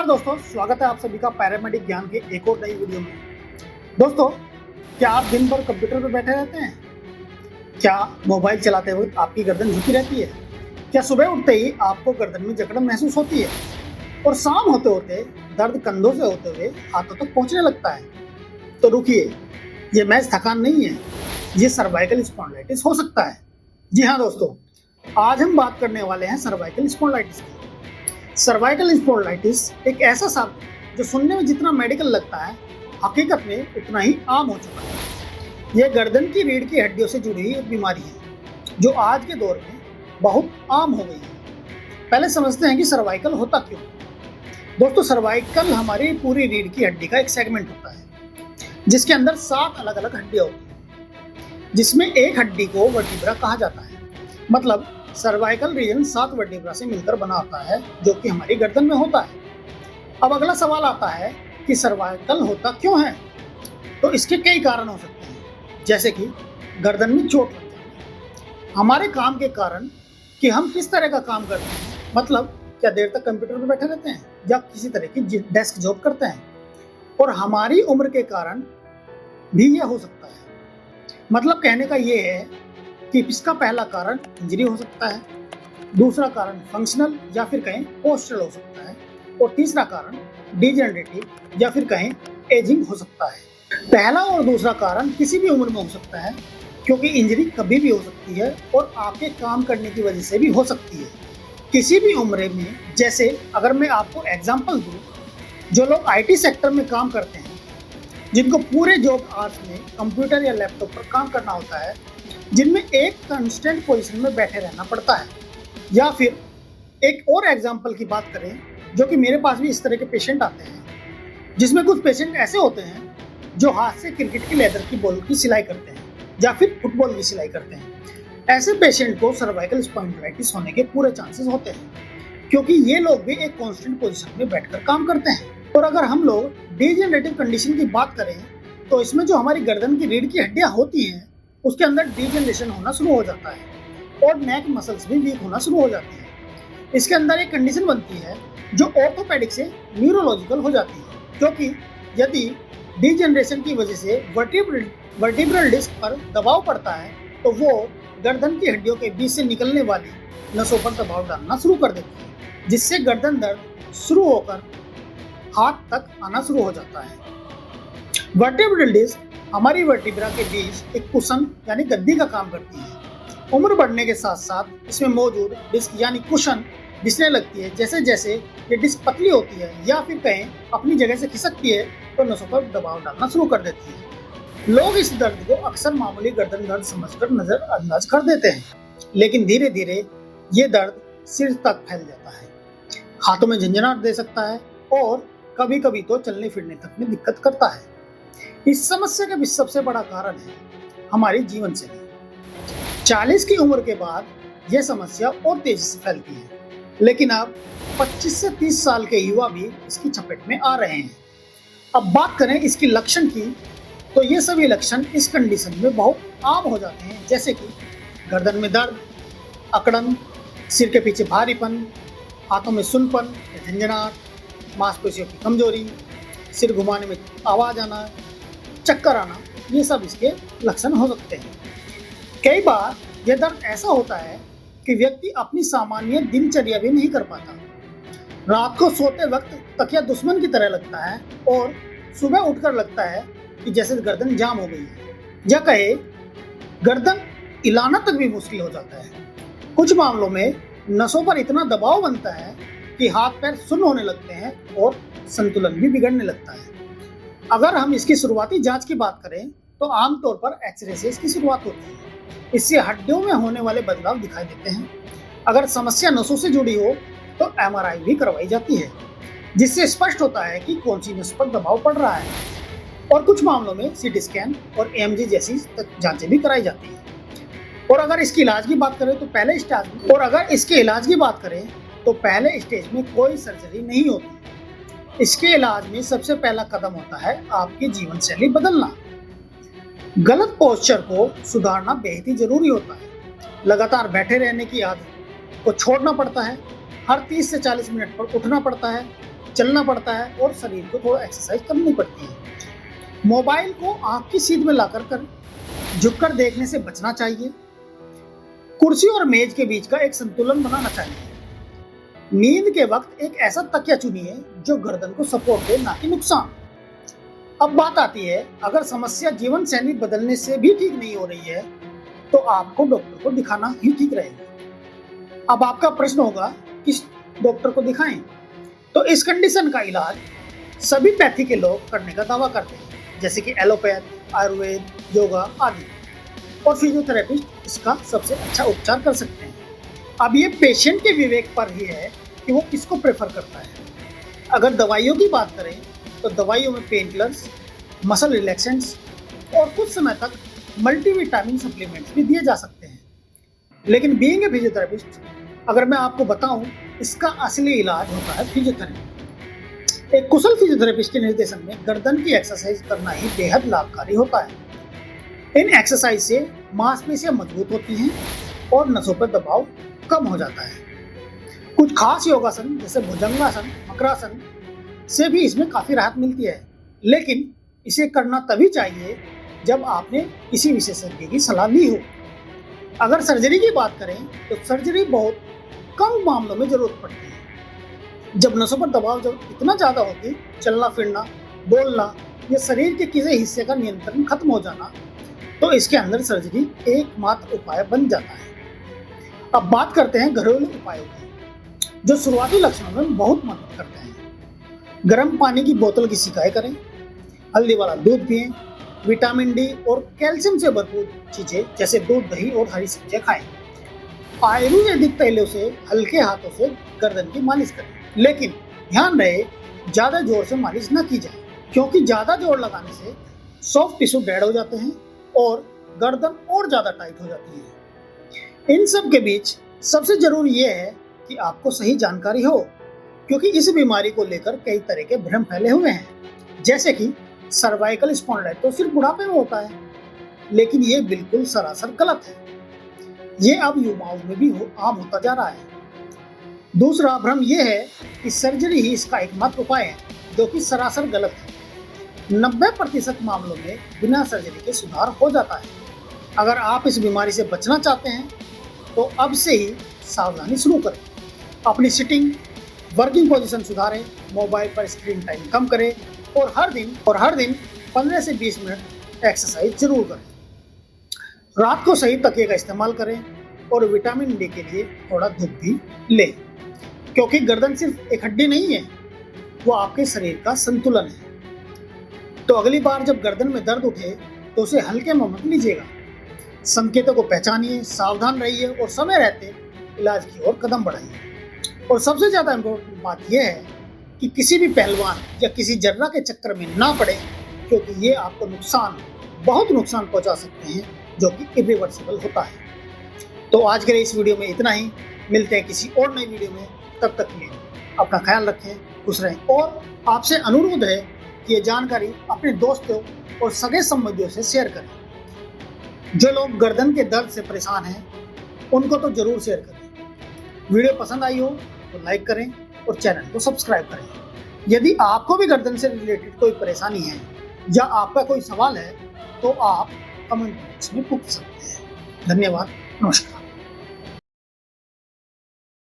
दोस्तों, स्वागत है आप सभी का पैरामेडिक ज्ञान के एक और नई वीडियो में। दोस्तों, क्या आप दिन भर कंप्यूटर पर बैठे रहते हैं? क्या मोबाइल चलाते वक्त आपकी गर्दन झुकी रहती है? क्या सुबह उठते ही आपको गर्दन में जकड़न महसूस होती है और शाम होते होते दर्द कंधों से होते हुए हाथों तक पहुंचने लगता है? तो रुकिए, ये महज थकान नहीं है, ये सर्वाइकल स्पॉन्डिलाइटिस हो सकता है। जी हाँ दोस्तों, आज हम बात करने वाले हैं सर्वाइकल स्पॉन्डिलाइटिस की। सर्वाइकल स्पॉन्डिलाइटिस एक ऐसा शब्द जो सुनने में जितना मेडिकल लगता है, हकीकत में उतना ही आम हो चुका है। यह गर्दन की रीढ़ की हड्डियों से जुड़ी हुई एक बीमारी है जो आज के दौर में बहुत आम हो गई है। पहले समझते हैं कि सर्वाइकल होता क्यों। दोस्तों, सर्वाइकल हमारी पूरी रीढ़ की हड्डी का एक सेगमेंट होता है जिसके अंदर 7 अलग अलग हड्डियां होती हैं, जिसमें एक हड्डी को वर्टिब्रा कहा जाता है। मतलब सर्वाइकल रीजन 7 वर्टिब्रा से मिलकर बना होता है जो कि हमारी गर्दन में होता है। अब अगला सवाल आता है कि सर्वाइकल होता क्यों है? तो इसके कई कारण हो सकते हैं, जैसे कि गर्दन में चोट लग जाना, हमारे काम के कारण कि हम किस तरह का काम करते हैं, मतलब क्या देर तक कंप्यूटर पर बैठे रहते हैं या किसी तरह की डेस्क जॉब करते हैं, और हमारी उम्र के कारण भी यह हो सकता है। मतलब कहने का ये है कि इसका पहला कारण इंजरी हो सकता है, दूसरा कारण फंक्शनल या फिर कहें पोस्चरल हो सकता है, और तीसरा कारण डिजेनरेटिव या फिर कहें एजिंग हो सकता है। पहला और दूसरा कारण किसी भी उम्र में हो सकता है, क्योंकि इंजरी कभी भी हो सकती है और आपके काम करने की वजह से भी हो सकती है किसी भी उम्र में। जैसे अगर मैं आपको एग्जांपल दूं, जो लोग आईटी सेक्टर में काम करते हैं, जिनको पूरे जॉब आवर्स में कंप्यूटर या लैपटॉप पर काम करना होता है, जिनमें एक कांस्टेंट पोजीशन में बैठे रहना पड़ता है, या फिर एक और एग्जांपल की बात करें, जो कि मेरे पास भी इस तरह के पेशेंट आते हैं, जिसमें कुछ पेशेंट ऐसे होते हैं जो हाथ से क्रिकेट की लेदर की बॉल की सिलाई करते हैं या फिर फुटबॉल की सिलाई करते हैं। ऐसे पेशेंट को सर्वाइकल स्पॉन्डिलाइटिस होने के पूरे चांसेस होते हैं, क्योंकि ये लोग भी एक कांस्टेंट पोजीशन में बैठकर काम करते हैं। और अगर हम लोग डिजेनरेटिव कंडीशन की बात करें, तो इसमें जो हमारी गर्दन की रीढ़ की हड्डियां होती हैं, उसके अंदर डिजेनरेशन होना शुरू हो जाता है और नेक मसल्स भी वीक होना शुरू हो जाती है। इसके अंदर एक कंडीशन बनती है जो ऑर्थोपेडिक से न्यूरोलॉजिकल हो जाती है, क्योंकि यदि डिजेनरेशन की वजह से वर्टिब्रल डिस्क पर दबाव पड़ता है, तो वो गर्दन की हड्डियों के बीच से निकलने वाली नसों पर दबाव डालना शुरू कर देती है, जिससे गर्दन दर्द शुरू होकर हाथ तक आना शुरू हो जाता है। वर्टिब्रल डिस्क हमारी वर्टिब्रा के बीच एक कुशन यानी गद्दी का काम करती है। उम्र बढ़ने के साथ साथ इसमें मौजूद डिस्क यानी कुशन घिसने लगती है। जैसे जैसे ये डिस्क पतली होती है या फिर कहें अपनी जगह से खिसकती है, तो नसों पर दबाव डालना शुरू कर देती है। लोग इस दर्द को अक्सर मामूली गर्दन दर्द समझकर नजरअंदाज कर देते हैं, लेकिन धीरे धीरे ये दर्द सिर तक फैल जाता है, हाथों में झंझनाहट दे सकता है और कभी कभी तो चलने फिरने तक में दिक्कत करता है। इस समस्या का भी सबसे बड़ा कारण है हमारी जीवन शैली। 40 की उम्र के बाद यह समस्या और तेजी से फैलती है, लेकिन अब 25 से 30 साल के युवा भी इसकी चपेट में आ रहे हैं। अब बात करें इसके लक्षण की, तो ये सभी लक्षण इस कंडीशन में बहुत आम हो जाते हैं, जैसे कि गर्दन में दर्द, अकड़न, सिर के पीछे भारीपन, हाथों में सुनपन या झंझनाहट, मांसपेशियों की कमजोरी, सिर घुमाने में आवाज आना, चक्कर आना, ये सब इसके लक्षण हो सकते हैं। कई बार यह दर्द ऐसा होता है कि व्यक्ति अपनी सामान्य दिनचर्या भी नहीं कर पाता। रात को सोते वक्त तकिया दुश्मन की तरह लगता है और सुबह उठकर लगता है कि जैसे गर्दन जाम हो गई है, या कहे गर्दन हिलाना तक भी मुश्किल हो जाता है। कुछ मामलों में नसों पर इतना दबाव बनता है कि हाथ पैर सुन्न होने लगते हैं और संतुलन भी बिगड़ने लगता है। अगर हम इसकी शुरुआती जांच की बात करें, तो आमतौर पर एक्सरे से इसकी शुरुआत होती है। इससे हड्डियों में होने वाले बदलाव दिखाई देते हैं। अगर समस्या नसों से जुड़ी हो तो एमआरआई भी करवाई जाती है, जिससे स्पष्ट होता है कि कौन सी नस पर दबाव पड़ रहा है। और कुछ मामलों में सीटी स्कैन और एएमजी जैसी जांचें भी कराई जाती हैं। और अगर इसके इलाज की बात करें तो पहले स्टेज में कोई सर्जरी नहीं होती। इसके इलाज में सबसे पहला कदम होता है आपकी जीवन शैली बदलना। गलत पोस्चर को सुधारना बेहद ही जरूरी होता है। लगातार बैठे रहने की आदत को छोड़ना पड़ता है। हर 30 से 40 मिनट पर उठना पड़ता है। चलना पड़ता है और शरीर को थोड़ा एक्सरसाइज करनी पड़ती है। मोबाइल को आंख की सीध में लाकर कर झुककर देखने से बचना चाहिए। कुर्सी और मेज के बीच का एक संतुलन बनाना चाहिए। नींद के वक्त एक ऐसा तकिया चुनिए जो गर्दन को सपोर्ट दे, ना कि नुकसान। अब बात आती है, अगर समस्या जीवन शैली बदलने से भी ठीक नहीं हो रही है तो आपको डॉक्टर को दिखाना ही ठीक रहेगा। अब आपका प्रश्न होगा, किस डॉक्टर को दिखाएं? तो इस कंडीशन का इलाज सभी पैथी के लोग करने का दावा करते हैं, जैसे कि एलोपैथ, आयुर्वेद, योगा आदि, और फिजियोथेरेपिस्ट इसका सबसे अच्छा उपचार कर सकते हैं। अब ये पेशेंट के विवेक पर ही है कि वो किसको प्रेफर करता है। अगर दवाइयों की बात करें तो दवाइयों में पेन किलर्स, मसल रिलैक्सेंट्स और कुछ समय तक मल्टीविटामिन सप्लीमेंट्स भी दिए जा सकते हैं। लेकिन बीइंग ए फिजियोथेरेपिस्ट, अगर मैं आपको बताऊं, इसका असली इलाज होता है फिजियोथेरेपी। एक कुशल फिजियोथेरेपिस्ट के निर्देशन में गर्दन की एक्सरसाइज करना ही बेहद लाभकारी होता है। इन एक्सरसाइज से मांसपेशियां मजबूत होती हैं और नसों पर दबाव कम हो जाता है। कुछ खास योगासन जैसे भुजंगासन, मकरासन से भी इसमें काफी राहत मिलती है, लेकिन इसे करना तभी चाहिए जब आपने किसी विशेषज्ञ की सलाह ली हो। अगर सर्जरी की बात करें तो सर्जरी बहुत कम मामलों में जरूरत पड़ती है। जब नसों पर दबाव जब इतना ज्यादा होती, चलना फिरना, बोलना या शरीर के किसी हिस्से का नियंत्रण खत्म हो जाना, तो इसके अंदर सर्जरी एकमात्र उपाय बन जाता है। अब बात करते हैं घरेलू उपायों की, जो शुरुआती लक्षणों में बहुत मदद करते हैं। गर्म पानी की बोतल की सिकाई करें, हल्दी वाला दूध पिएं, विटामिन डी और कैल्शियम से भरपूर चीजें जैसे दूध, दही और हरी सब्जियां खाएं। आयुर्वेदिक तेलों से हल्के हाथों से गर्दन की मालिश करें, लेकिन ध्यान रहे ज्यादा जोर से मालिश न की जाए, क्योंकि ज्यादा जोर लगाने से सॉफ्ट टिश्यू डेड हो जाते हैं और गर्दन और ज्यादा टाइट हो जाती है। इन सब के बीच सबसे जरूरी यह है कि आपको सही जानकारी हो, क्योंकि इस बीमारी को लेकर कई तरह के भ्रम फैले हुए हैं, जैसे कि सर्वाइकल स्पॉन्डिलाइटिस तो सिर्फ बुढ़ापे में होता है, लेकिन ये बिल्कुल सरासर गलत है। ये अब युवाओं में भी आम होता जा रहा है। दूसरा भ्रम ये है कि सर्जरी ही इसका एकमात्र उपाय है, जो कि सरासर गलत है। 90% मामलों में बिना सर्जरी के सुधार हो जाता है। अगर आप इस बीमारी से बचना चाहते हैं तो अब से ही सावधानी शुरू करें। अपनी सिटिंग, वर्किंग पोजीशन सुधारें, मोबाइल पर स्क्रीन टाइम कम करें और हर दिन 15 से 20 मिनट एक्सरसाइज जरूर करें। रात को सही तकिए का इस्तेमाल करें और विटामिन डी के लिए थोड़ा दूध भी लें, क्योंकि गर्दन सिर्फ एक हड्डी नहीं है, वो आपके शरीर का संतुलन है। तो अगली बार जब गर्दन में दर्द उठे तो उसे हल्के में मत लीजिएगा। संकेतों को पहचानिए, सावधान रहिए और समय रहते इलाज की ओर कदम बढ़ाइए। और सबसे ज्यादा इम्पोर्टेंट बात यह है कि किसी भी पहलवान या किसी जर्रा के चक्कर में ना पड़े, क्योंकि ये आपको बहुत नुकसान पहुंचा सकते हैं, जो कि इरिवर्सिबल होता है। तो आज के लिए इस वीडियो में इतना ही। मिलते हैं किसी और नई वीडियो में। तब तक के लिए अपना ख्याल रखें, खुश रहें, और आपसे अनुरोध है कि ये जानकारी अपने दोस्तों और सगे संबंधियों से शेयर करें। जो लोग गर्दन के दर्द से परेशान हैं उनको तो जरूर शेयर करें। वीडियो पसंद आई हो तो लाइक करें और चैनल को सब्सक्राइब करें। यदि आपको भी गर्दन से रिलेटेड कोई परेशानी है या आपका कोई सवाल है तो आप कमेंट बॉक्स में पूछ सकते हैं। धन्यवाद, नमस्कार।